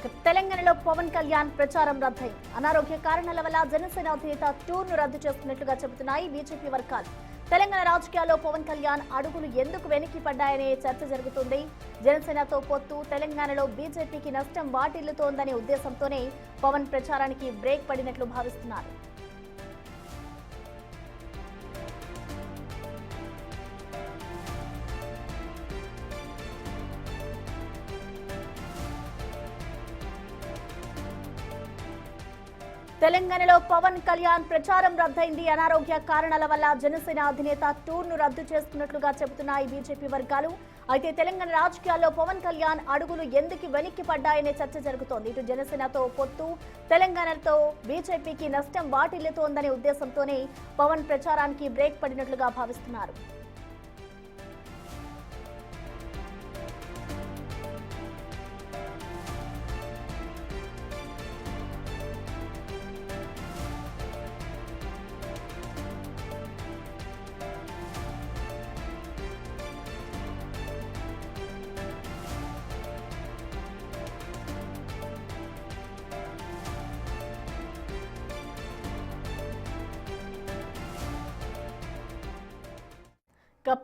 తెలంగాణలో పవన్ కళ్యాణ్ ప్రచారం రద్దయింది. అనారోగ్య కారణాల వల్ల జనసేన అధినేత టూర్ను రద్దు చేస్తున్నట్లుగా చెబుతున్నాయి బీజేపీ వర్గాలు. తెలంగాణ రాజకీయాల్లో పవన్ కళ్యాణ్ అడుగులు ఎందుకు వెనక్కి పడ్డాయనే చర్చ జరుగుతుంది. జనసేనతో పొత్తు తెలంగాణలో బీజేపీకి నష్టం వాటిల్లుతోందనే ఉద్దేశంతోనే పవన్ ప్రచారానికి బ్రేక్ పడినట్లు భావిస్తున్నారు. తెలంగాణలో పవన్ కళ్యాణ్ ప్రచారం రద్దయింది. అనారోగ్య కారణాల వల్ల జనసేన అధినేత టూర్ను రద్దు చేసుకున్నట్లుగా చెబుతున్నాయి బీజేపీ వర్గాలు. అయితే తెలంగాణ రాజకీయాల్లో పవన్ కళ్యాణ్ అడుగులు ఎందుకు వెనక్కి పడ్డాయనే చర్చ జరుగుతోంది. ఇటు జనసేనతో పొత్తు తెలంగాణతో బీజేపీకి నష్టం వాటిల్లుతోందనే ఉద్దేశంతోనే పవన్ ప్రచారానికి బ్రేక్ పడినట్లుగా భావిస్తున్నారు.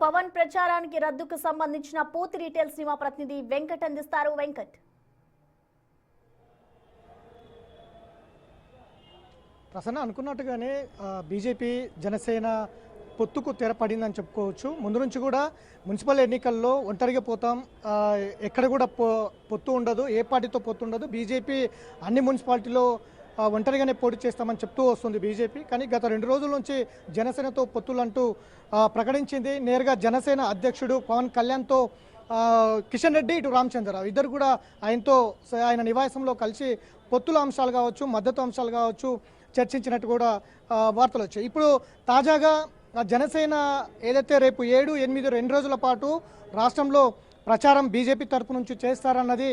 పవన్ ప్రచారానికి రద్దుకు సంబంధించిన పూర్తి డీటెయిల్స్ ని మా ప్రతినిధి వెంకట్ అందిస్తారు. వెంకట్, ప్రసన్న అనుకున్నట్టుగానే బీజేపీ జనసేన పొత్తుకు తెరపడిందని చెప్పుకోవచ్చు. ముందు నుంచి కూడా మున్సిపల్ ఎన్నికల్లో ఒంటరిగా పోతాం, ఎక్కడ కూడా పొత్తు ఉండదు, ఏ పార్టీతో పొత్తు ఉండదు, బీజేపీ అన్ని మున్సిపాలిటీలో ఒంటరిగానే పోటీ చేస్తామని చెప్తూ వస్తుంది బీజేపీ. కానీ గత 2 రోజుల నుంచి జనసేనతో పొత్తులంటూ ప్రకటించింది. నేరుగా జనసేన అధ్యక్షుడు పవన్ కళ్యాణ్తో కిషన్ రెడ్డి, ఇటు రామచంద్రరావు ఇద్దరు కూడా ఆయన నివాసంలో కలిసి పొత్తుల అంశాలు కావచ్చు, మద్దతు అంశాలు కావచ్చు చర్చించినట్టు కూడా వార్తలు వచ్చాయి. ఇప్పుడు తాజాగా జనసేన ఏదైతే రేపు 7, 8 2 రోజుల పాటు రాష్ట్రంలో ప్రచారం బీజేపీ తరపు నుంచి చేస్తారన్నది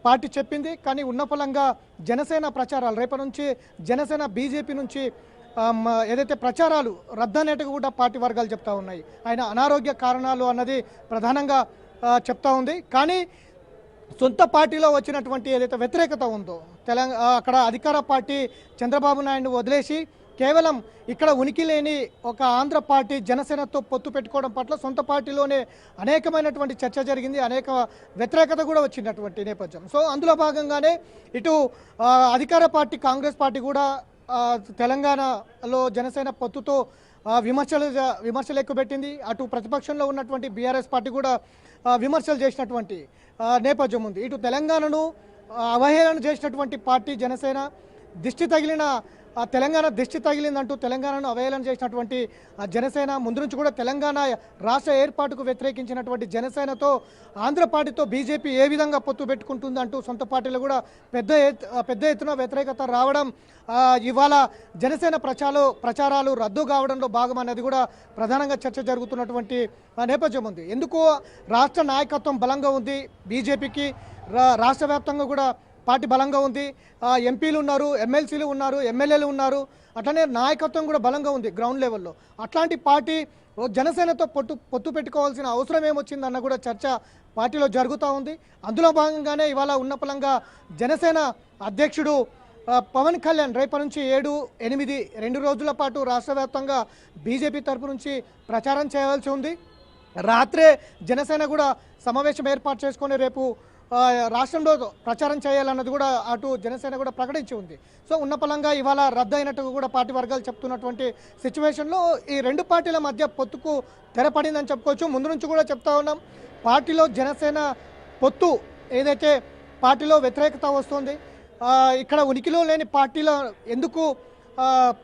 పార్టీ చెప్పింది. కానీ ఉన్నపలంగా జనసేన ప్రచారాలు రేపటి నుంచి జనసేన బీజేపీ నుంచి ఏదైతే ప్రచారాలు రద్దనేట్టుగా కూడా పార్టీ వర్గాలు చెప్తా ఉన్నాయి. ఆయన అనారోగ్య కారణాలు అన్నది ప్రధానంగా చెప్తా ఉంది. కానీ సొంత పార్టీలో వచ్చినటువంటి ఏదైతే వ్యతిరేకత ఉందో అక్కడ అధికార పార్టీ చంద్రబాబు నాయుడు వదిలేసి కేవలం ఇక్కడ ఉనికి లేని ఒక ఆంధ్ర పార్టీ జనసేనతో పొత్తు పెట్టుకోవడం పట్ల సొంత పార్టీలోనే అనేకమైనటువంటి చర్చ జరిగింది, అనేక వ్యతిరేకత కూడా వచ్చినటువంటి నేపథ్యం. సో అందులో భాగంగానే ఇటు అధికార పార్టీ కాంగ్రెస్ పార్టీ కూడా తెలంగాణలో జనసేన పొత్తుతో విమర్శలు ఎక్కుపెట్టింది. అటు ప్రతిపక్షంలో ఉన్నటువంటి బీఆర్ఎస్ పార్టీ కూడా విమర్శలు చేసినటువంటి నేపథ్యం ఉంది. ఇటు తెలంగాణను అవహేళన చేసినటువంటి పార్టీ జనసేన, తెలంగాణ దిష్టి తగిలిందంటూ తెలంగాణను అవహేళన చేసినటువంటి జనసేన, ముందు నుంచి కూడా తెలంగాణ రాష్ట్ర ఏర్పాటుకు వ్యతిరేకించినటువంటి జనసేనతో ఆంధ్ర పార్టీతో బీజేపీ ఏ విధంగా పొత్తు పెట్టుకుంటుందంటూ సొంత పార్టీలు కూడా పెద్ద ఎత్తున వ్యతిరేకత రావడం, ఇవాళ జనసేన ప్రచారాలు రద్దు కావడంలో భాగం అనేది కూడా ప్రధానంగా చర్చ జరుగుతున్నటువంటి నేపథ్యం ఉంది. ఎందుకు రాష్ట్ర నాయకత్వం బలంగా ఉంది, బీజేపీకి రాష్ట్ర వ్యాప్తంగా కూడా పార్టీ బలంగా ఉంది, ఎంపీలు ఉన్నారు, ఎమ్మెల్సీలు ఉన్నారు, ఎమ్మెల్యేలు ఉన్నారు, అట్లనే నాయకత్వం కూడా బలంగా ఉంది గ్రౌండ్ లెవెల్లో. అట్లాంటి పార్టీ జనసేనతో పొత్తు పెట్టుకోవాల్సిన అవసరం ఏమొచ్చిందన్న కూడా చర్చ పార్టీలో జరుగుతూ ఉంది. అందులో భాగంగానే ఇవాళ ఉన్నపలంగా జనసేన అధ్యక్షుడు పవన్ కళ్యాణ్ రేపటి నుంచి 7, 8 2 రోజుల పాటు రాష్ట్ర వ్యాప్తంగా బీజేపీ తరపు నుంచి ప్రచారం చేయవలసి ఉంది. రాత్రే జనసేన కూడా సమావేశం ఏర్పాటు చేసుకొని రేపు రాష్ట్రంలో ప్రచారం చేయాలన్నది కూడా అటు జనసేన కూడా ప్రకటించి ఉంది. సో ఉన్నపలంగా ఇవాళ రద్దు అయినట్టు కూడా పార్టీ వర్గాలు చెప్తున్నటువంటి సిచ్యువేషన్లో ఈ 2 పార్టీల మధ్య పొత్తుకు తెరపడిందని చెప్పుకోవచ్చు. ముందు నుంచి కూడా చెప్తా ఉన్నాం, పార్టీలో జనసేన పొత్తు ఏదైతే పార్టీలో వ్యతిరేకత వస్తుంది, ఇక్కడ ఉనికిలో లేని పార్టీలో ఎందుకు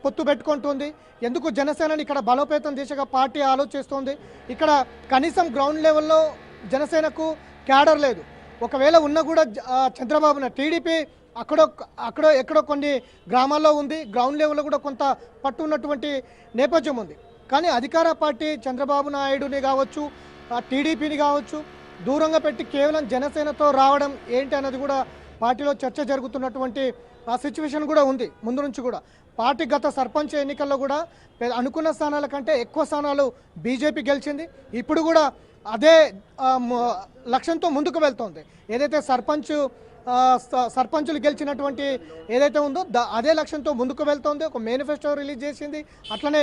పొత్తు పెట్టుకుంటుంది, ఎందుకు జనసేనని ఇక్కడ బలోపేతం దిశగా పార్టీ ఆలోచిస్తోంది, ఇక్కడ కనీసం గ్రౌండ్ లెవెల్లో జనసేనకు క్యాడర్ లేదు, ఒకవేళ ఉన్నా కూడా చంద్రబాబు టీడీపీ ఎక్కడో కొన్ని గ్రామాల్లో ఉంది, గ్రౌండ్ లెవెల్లో కూడా కొంత పట్టు ఉన్నటువంటి నేపథ్యం ఉంది. కానీ అధికార పార్టీ చంద్రబాబు నాయుడుని కావచ్చు, టీడీపీని కావచ్చు దూరంగా పెట్టి కేవలం జనసేనతో రావడం ఏంటి అన్నది కూడా పార్టీలో చర్చ జరుగుతున్నటువంటి సిచ్యువేషన్ కూడా ఉంది. ముందు నుంచి కూడా పార్టీ గత సర్పంచ్ ఎన్నికల్లో కూడా అనుకున్న స్థానాల కంటే ఎక్కువ స్థానాలు బీజేపీ గెలిచింది. ఇప్పుడు కూడా అదే లక్ష్యంతో ముందుకు వెళ్తోంది. ఏదైతే సర్పంచ్ సర్పంచులు గెలిచినటువంటి ఏదైతే ఉందో అదే లక్ష్యంతో ముందుకు వెళ్తోంది. ఒక మేనిఫెస్టో రిలీజ్ చేసింది. అట్లనే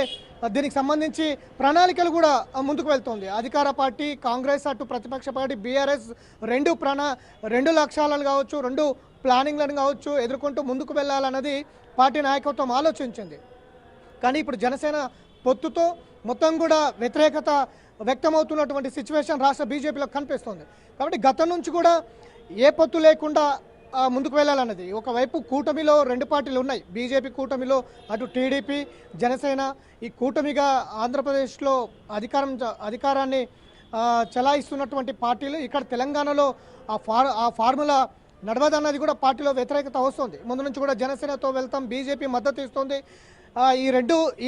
దీనికి సంబంధించి ప్రణాళికలు కూడా ముందుకు వెళ్తోంది. అధికార పార్టీ కాంగ్రెస్, అటు ప్రతిపక్ష పార్టీ బీఆర్ఎస్ రెండు లక్ష్యాలను కావచ్చు, రెండు ప్లానింగ్లను కావచ్చు ఎదుర్కొంటూ ముందుకు వెళ్ళాలన్నది పార్టీ నాయకత్వం ఆలోచించింది. కానీ ఇప్పుడు జనసేన పొత్తుతో మొత్తం కూడా వ్యతిరేకత వ్యక్తమవుతున్నటువంటి సిచ్యువేషన్ రాష్ట్ర బీజేపీలో కనిపిస్తుంది. కాబట్టి గతం నుంచి కూడా ఏ పొత్తు లేకుండా ముందుకు వెళ్ళాలన్నది. ఒకవైపు కూటమిలో రెండు పార్టీలు ఉన్నాయి. బీజేపీ కూటమిలో అటు టీడీపీ, జనసేన ఈ కూటమిగా ఆంధ్రప్రదేశ్లో అధికారాన్ని చలాయిస్తున్నటువంటి పార్టీలు. ఇక్కడ తెలంగాణలో ఆ ఫార్ములా నడవదన్నది కూడా పార్టీలో వ్యతిరేకత వస్తుంది. ముందు నుంచి కూడా జనసేనతో వెళ్తాం, బీజేపీ మద్దతు ఇస్తుంది.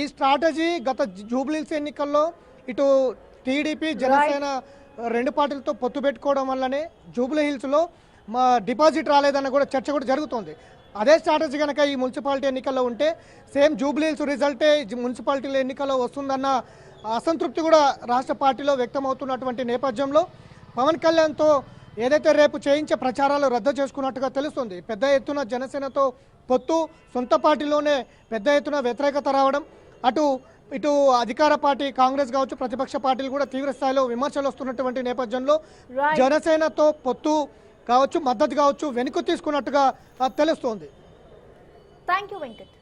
ఈ స్ట్రాటజీ గత జూబ్లీహిల్స్ ఎన్నికల్లో ఇటు టీడీపీ జనసేన రెండు పార్టీలతో పొత్తు పెట్టుకోవడం వల్లనే జూబ్లీహిల్స్లో డిపాజిట్ రాలేదన్న కూడా చర్చ కూడా జరుగుతోంది. అదే స్ట్రాటజీ కనుక ఈ మున్సిపాలిటీ ఎన్నికల్లో ఉంటే సేమ్ జూబ్లీహిల్స్ రిజల్టే మున్సిపాలిటీల ఎన్నికల్లో వస్తుందన్న అసంతృప్తి కూడా రాష్ట్ర పార్టీలో వ్యక్తమవుతున్నటువంటి నేపథ్యంలో పవన్ కళ్యాణ్తో ఏదైతే రేపు చేయించే ప్రచారాలు రద్దు చేసుకున్నట్టుగా తెలుస్తుంది. పెద్ద ఎత్తున జనసేనతో పొత్తు, సొంత పార్టీలోనే పెద్ద ఎత్తున వ్యతిరేకత రావడం, ఇటు అధికార పార్టీ కాంగ్రెస్ కావచ్చు, ప్రతిపక్ష పార్టీలు కూడా తీవ్ర స్థాయిలో విమర్శలు వస్తున్నటువంటి నేపథ్యంలో జనసేనతో పొత్తు కావచ్చు, మద్దతు కావచ్చు వెనుక తీసుకున్నట్టుగా తెలుస్తోంది. Thank you Venkat.